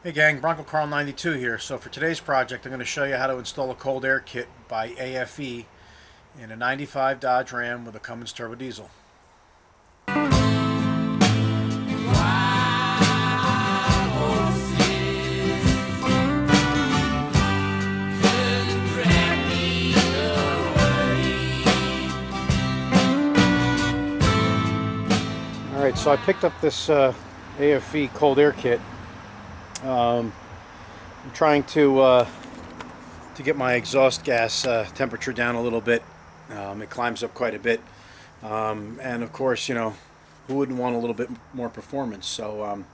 Hey gang, Bronco Carl 92 here. So for today's project, I'm going to show you how to install a cold air kit by aFe in a 95 Dodge Ram with a Cummins turbo diesel. Alright, so I picked up this aFe cold air kit. I'm trying to get my exhaust gas temperature down a little bit. It climbs up quite a bit, and of course, you know, who wouldn't want a little bit more performance? So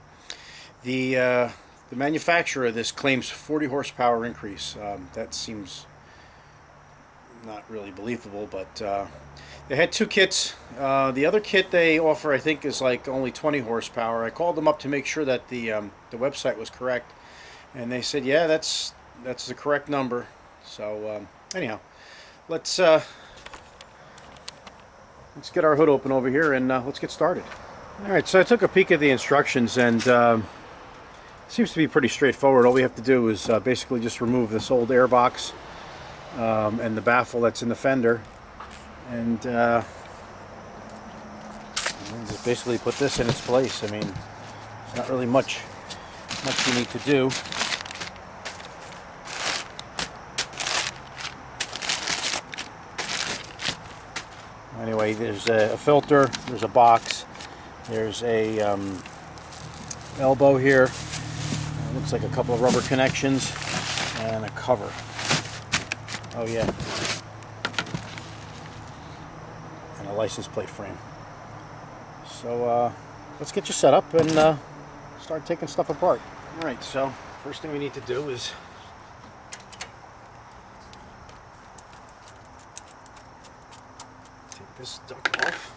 the manufacturer of this claims 40 horsepower increase. That seems not really believable, but they had two kits. The other kit they offer, I think, is like only 20 horsepower. I called them up to make sure that the website was correct, and they said, yeah, that's the correct number. So anyhow, let's get our hood open over here and let's get started. All right, so I took a peek at the instructions, and it seems to be pretty straightforward. All we have to do is basically just remove this old air box and the baffle that's in the fender, and just basically put this in its place. I mean, it's not really much you need to do. Anyway, there's a filter, there's a box, there's a elbow here, looks like a couple of rubber connections, and a cover. Oh yeah, and a license plate frame. So let's get you set up and start taking stuff apart. Alright, so first thing we need to do is take this duct off.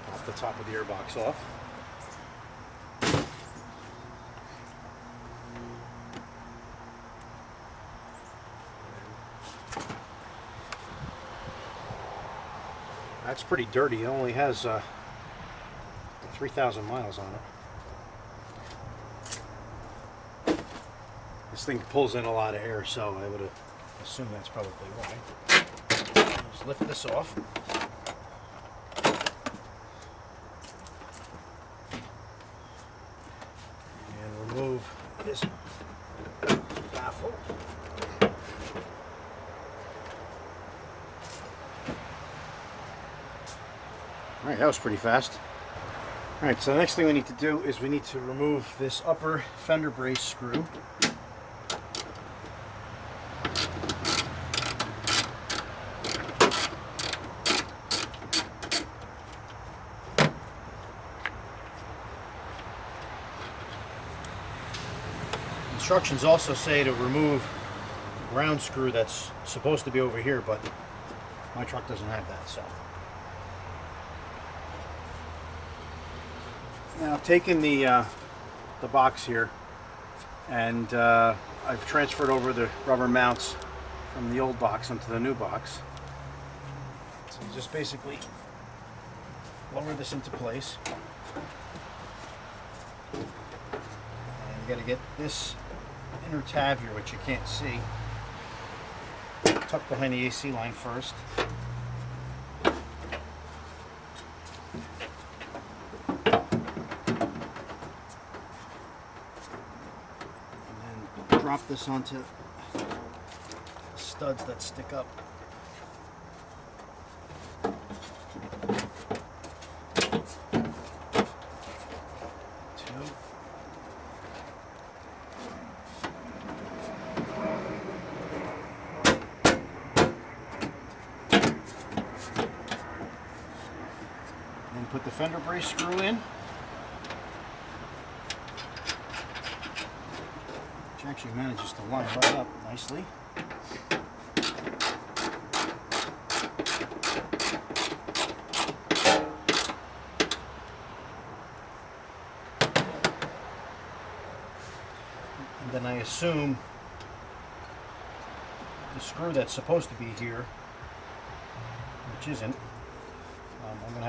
Pop the top of the airbox off. That's pretty dirty. It only has 3,000 miles on it. This thing pulls in a lot of air, so I would assume that's probably why. Just lift this off. And remove this baffle. Alright, that was pretty fast. Alright, so the next thing we need to do is we need to remove this upper fender brace screw. Instructions also say to remove the ground screw that's supposed to be over here, but my truck doesn't have that, so. Now I've taken the box here, and I've transferred over the rubber mounts from the old box onto the new box. So you just basically lower this into place, and you got to get this inner tab here, which you can't see, tucked behind the AC line first. Drop this onto studs that stick up. Two. And put the fender brace screw in. Which actually manages to line right up nicely. And then I assume the screw that's supposed to be here, which isn't,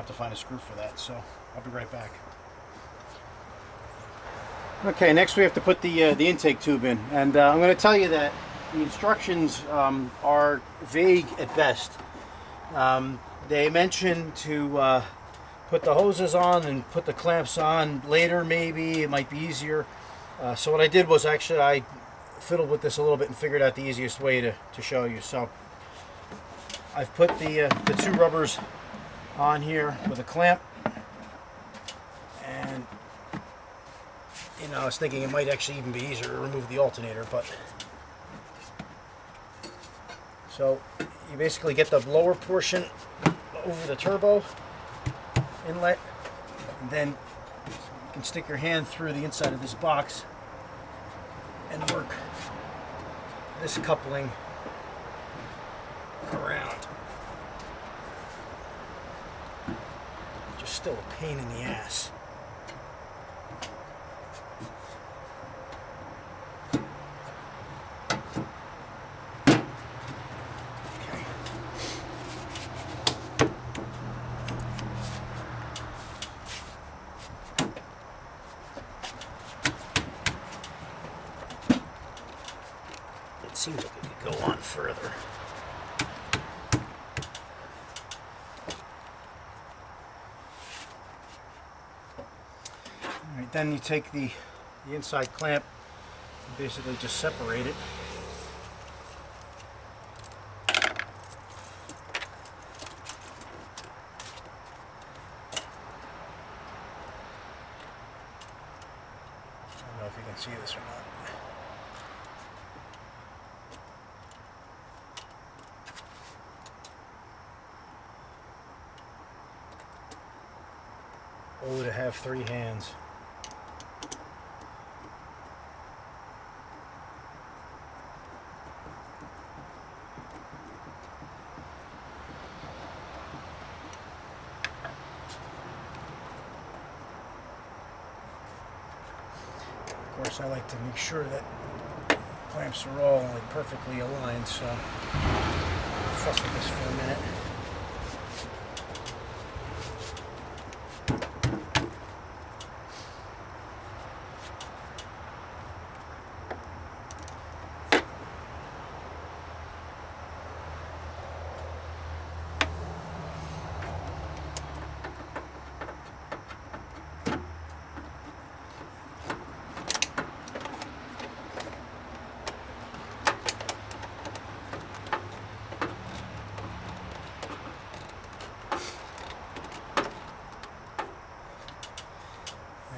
have to find a screw for that, so I'll be right back. Okay, next we have to put the intake tube in, and I'm going to tell you that the instructions are vague at best. They mention to put the hoses on and put the clamps on later, maybe. It might be easier. So what I did was actually I fiddled with this a little bit and figured out the easiest way to show you. So I've put the two rubbers on here with a clamp, and you know, I was thinking it might actually even be easier to remove the alternator, but so you basically get the lower portion over the turbo inlet, and then you can stick your hand through the inside of this box and work this coupling around. Just still a pain in the ass. It seems like it could go on further. Alright, then you take the inside clamp and basically just separate it. I don't know if you can see this or not. Oh, to have three hands. Of course, I like to make sure that clamps are all like perfectly aligned, so I'll fuss with this for a minute.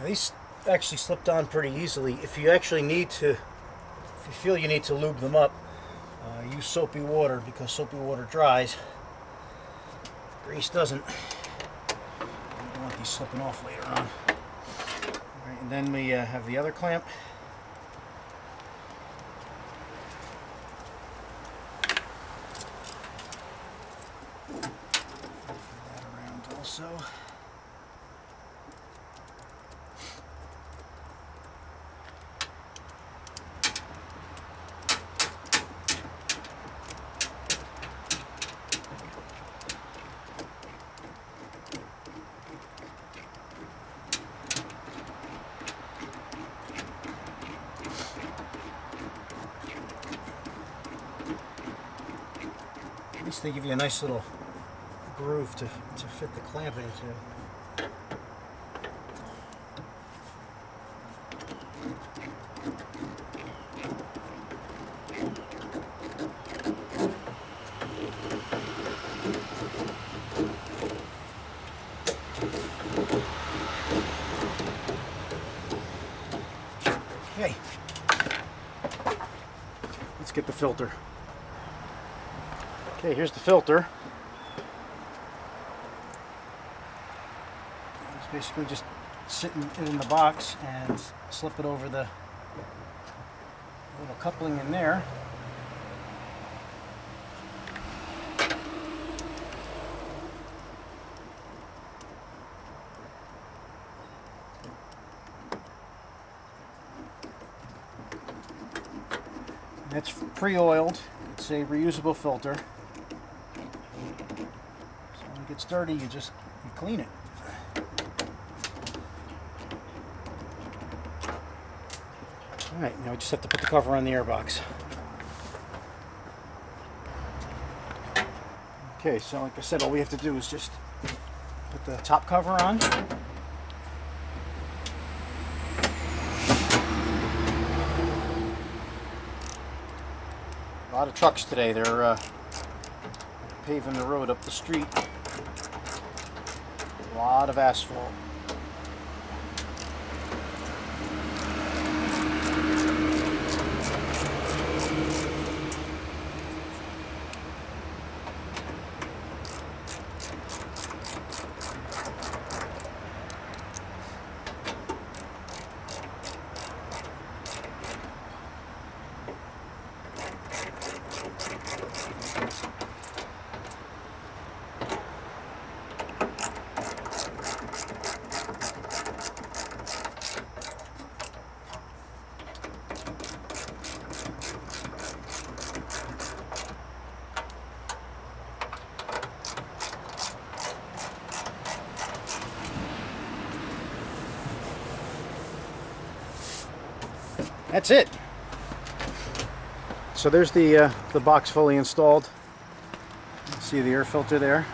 These actually slipped on pretty easily. If you actually need to, if you feel you need to lube them up, use soapy water, because soapy water dries. Grease doesn't. You don't want these slipping off later on. All right, and then we have the other clamp. That around also. At least they give you a nice little groove to fit the clamp into. Okay, let's get the filter. Okay, here's the filter. It's basically just sitting in the box and slip it over the little coupling in there. And it's pre-oiled. It's a reusable filter. gets dirty, you clean it. Alright, now we just have to put the cover on the airbox. Okay, so like I said, all we have to do is just put the top cover on. A lot of trucks today, they're paving the road up the street. A lot of asphalt. That's it. So there's the box fully installed. See the air filter there.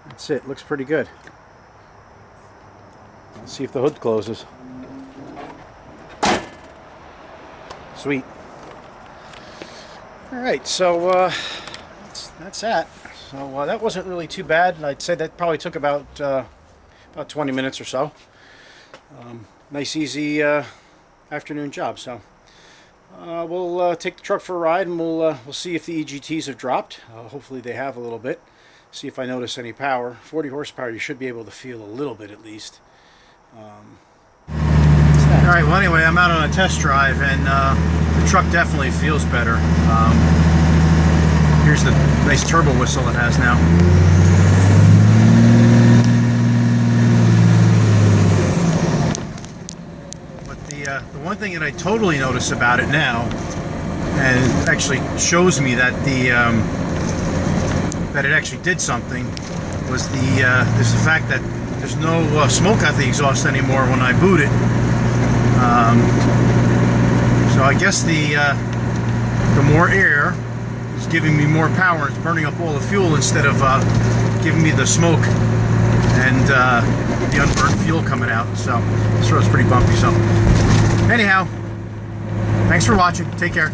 That's it. Looks pretty good. Let's see if the hood closes. Sweet. All right, so that's that. So that wasn't really too bad. I'd say that probably took about 20 minutes or so. Nice, easy afternoon job. So we'll take the truck for a ride, and we'll see if the EGTs have dropped. Hopefully they have a little bit. See if I notice any power. 40 horsepower, you should be able to feel a little bit at least. All right. Well, anyway, I'm out on a test drive, and the truck definitely feels better. Here's the nice turbo whistle it has now. But the one thing that I totally notice about it now, and it actually shows me that that it actually did something, was is the fact that there's no smoke out the exhaust anymore when I boot it. So I guess the more air is giving me more power. It's burning up all the fuel instead of giving me the smoke and the unburned fuel coming out. So this road's pretty bumpy. So anyhow, thanks for watching. Take care.